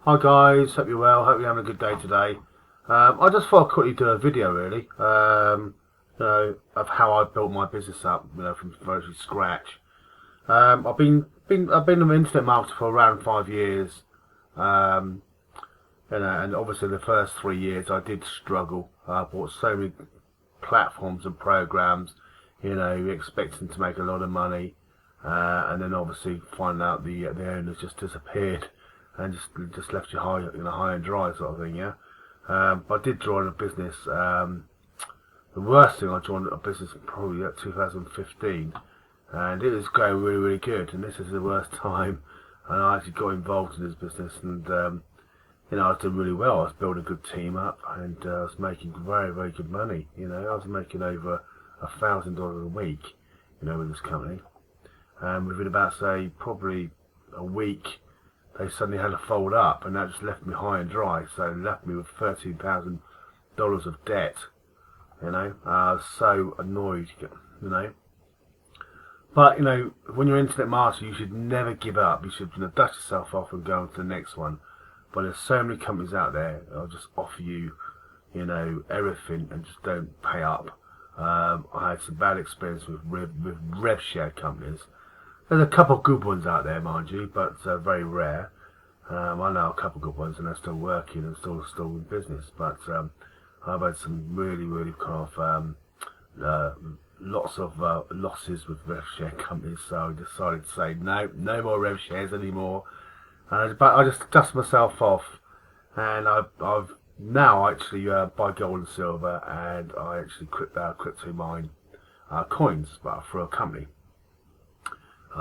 Hi guys, hope you're well, hope you're having a good day today. I just thought I'd quickly do a video really, of how I built my business up, from virtually scratch. I've been an internet marketer for around 5 years, um, and obviously the first 3 years I did struggle. I bought so many platforms and programs, expecting to make a lot of money, and then obviously find out the owners just disappeared and just left you high and dry sort of thing. Yeah. I did join a business. The worst thing, I joined a business probably at 2015, and it was going really, really good. And this is the worst time. And I actually got involved in this business, and I was doing really well. I was building a good team up, and I was making very, very good money. I was making over $1,000 a week, with this company. And within about, say, probably a week, they suddenly had to fold up, and that just left me high and dry. So it left me with $13,000 of debt. I was so annoyed. But when you're internet marketer, you should never give up. You should dust yourself off and go on to the next one. But there's so many companies out there that'll just offer you, everything and just don't pay up. I had some bad experience with rev share companies. There's a couple of good ones out there, mind you, but very rare. I know a couple of good ones, and they're still working and still in business. But I've had some really, really kind of lots of losses with rev share companies. So I decided to say no more rev shares anymore. But I just dust myself off, and I've now actually buy gold and silver, and I actually crypto mine coins, but for a company.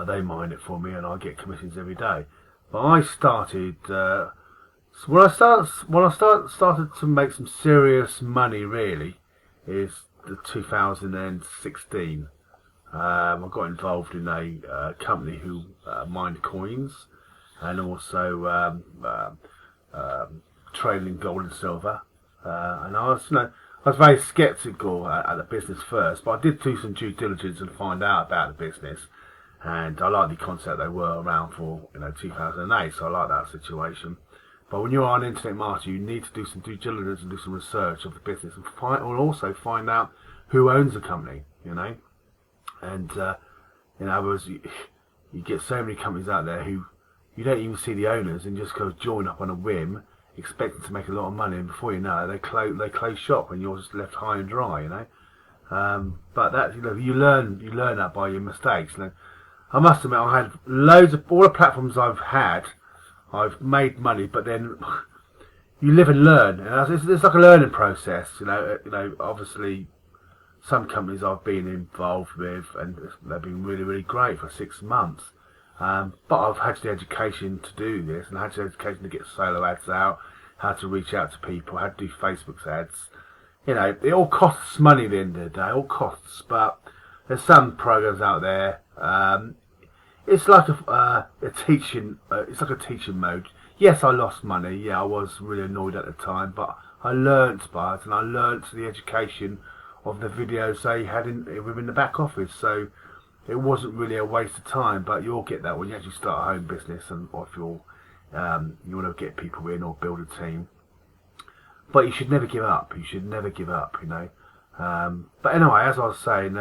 They mine it for me, and I get commissions every day. But I started when I started to make some serious money. Really, is the 2016. I got involved in a company who mined coins, and also trading gold and silver. And I was very sceptical at the business first, but I did do some due diligence and find out about the business. And I like the concept they were around for 2008, so I like that situation. But when you are an internet marketer, you need to do some due diligence and do some research of the business, and also find out who owns the company. And in other words, you get so many companies out there who you don't even see the owners, and just go join up on a whim, expecting to make a lot of money, and before you know it, they close shop, and you're just left high and dry. But that you learn that by your mistakes. I must admit, I had loads of all the platforms I've made money, but then you live and learn, and it's like a learning process. Obviously, some companies I've been involved with, and they've been really, really great for 6 months. But I've had the education to do this, and I had the education to get solo ads out, how to reach out to people, how to do Facebook ads. It all costs money at the end of the day, all costs. But there's some programs out there. It's like a teaching. It's like a teaching mode. Yes, I lost money. Yeah, I was really annoyed at the time, but I learnt by it, and I learnt the education of the videos they had within the back office. So it wasn't really a waste of time. But you'll get that when you actually start a home business, and or if you want to get people in or build a team. But you should never give up. You should never give up. But anyway, as I was saying,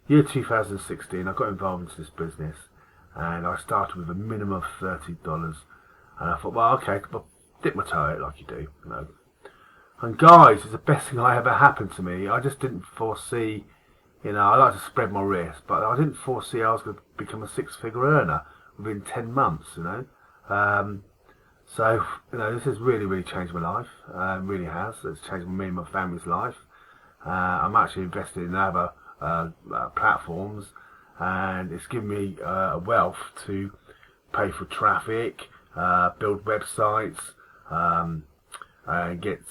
year 2016, I got involved into this business, and I started with a minimum of $30. And I thought, well, okay, I'll dip my toe out like you do. And guys, it's the best thing that ever happened to me. I just didn't foresee. I like to spread my risk, but I didn't foresee I was going to become a six-figure earner within 10 months. So this has really, really changed my life. Really has. It's changed me and my family's life. I'm actually invested in other platforms, and it's given me a wealth to pay for traffic, build websites, and get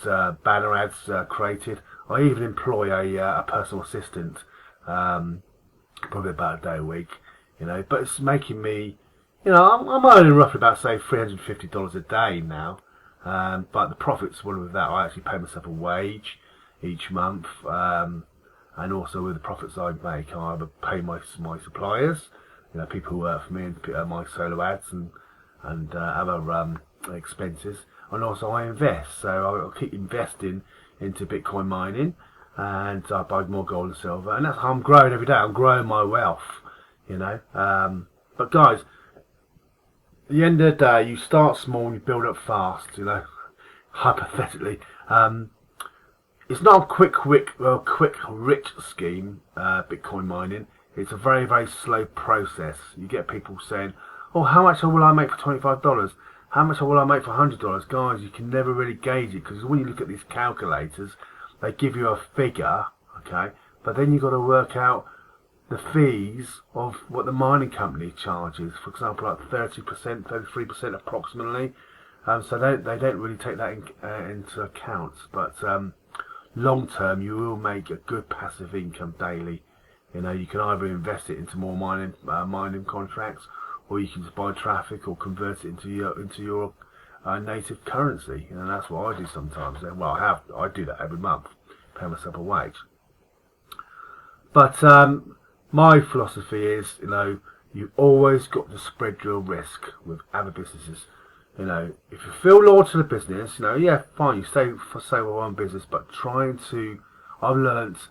banner ads created. I even employ a personal assistant, probably about a day a week. But it's making me, I'm earning roughly about, say, $350 a day now. But the profits, with that, I actually pay myself a wage each month. And also with the profits I make, I either pay my suppliers, people who work for me, and my solo ads, and other expenses, and also I invest. So I'll keep investing into Bitcoin mining, and I buy more gold and silver, and that's how I'm growing every day. I'm growing my wealth, you know. But guys, at the end of the day, you start small and you build up fast, you know. Hypothetically, it's not a quick rich scheme. Bitcoin mining. It's a very, very slow process. You get people saying, "Oh, how much will I make for $25? How much will I make for $100?" Guys, you can never really gauge it, because when you look at these calculators, they give you a figure, okay, but then you've got to work out the fees of what the mining company charges. For example, like 30%, 33% approximately. So they don't really take that into account. But long term, you will make a good passive income daily. You know, you can either invest it into more mining contracts, or you can just buy traffic or convert it into your native currency. And that's what I do sometimes. Well, I do that every month, pay myself a wage. But my philosophy is, you know, you've always got to spread your risk with other businesses. You know, if you feel loyal to the business, you know, yeah, fine, you stay with one business, but I've learnt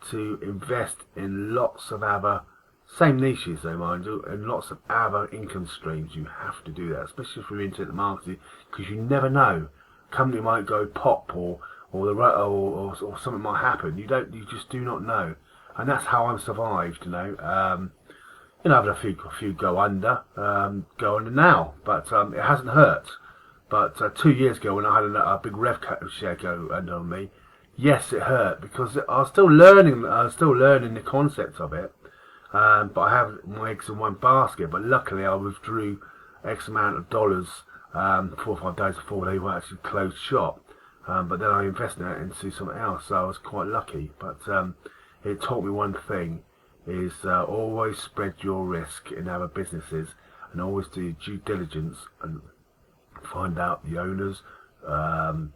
to invest in lots of other, same niches though, mind you, and lots of other income streams. You have to do that, especially if you're into internet marketing, because you never know. A company might go pop, or something might happen. You just do not know, and that's how I've survived. You know. You know, I've had a few go under now, but it hasn't hurt. But 2 years ago, when I had a big rev share go under on me, yes, it hurt, because I was still learning. The concept of it. But I have my eggs in one basket. But luckily, I withdrew X amount of dollars 4 or 5 days before they were actually closed shop. But then I invested it into something else, so I was quite lucky. But it taught me one thing. Is always spread your risk in other businesses, and always do due diligence and find out the owners, and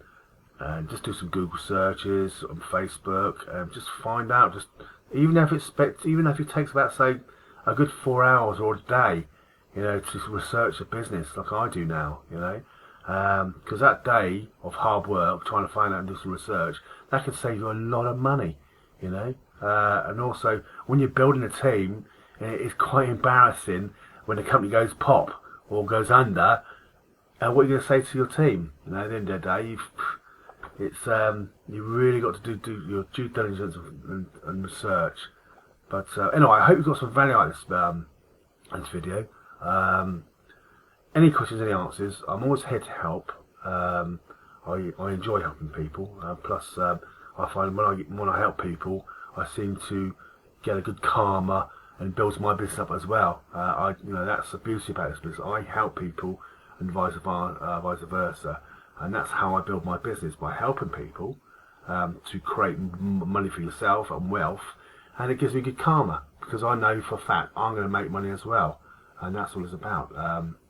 just do some Google searches on Facebook, and just find out. Just even if it takes about, say, a good 4 hours or a day, you know, to research a business like I do now, you know, because that day of hard work trying to find out and do some research, that can save you a lot of money, you know. And also, when you're building a team, it's quite embarrassing when the company goes pop or goes under. What are you going to say to your team? You know, at the end of the day, you've really got to do your due diligence and research. But anyway, I hope you got some value out of this video. Any questions, any answers? I'm always here to help. I enjoy helping people. Plus, I find when I help people, I seem to get a good karma and builds my business up as well. You know, that's the beauty about this business. I help people, and vice versa, and that's how I build my business, by helping people to create money for yourself and wealth, and it gives me good karma, because I know for a fact I'm going to make money as well, and that's all it's about.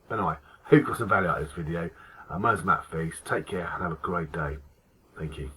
But anyway, hope you got some value out of this video. My name's Matt Feast. Take care and have a great day. Thank you.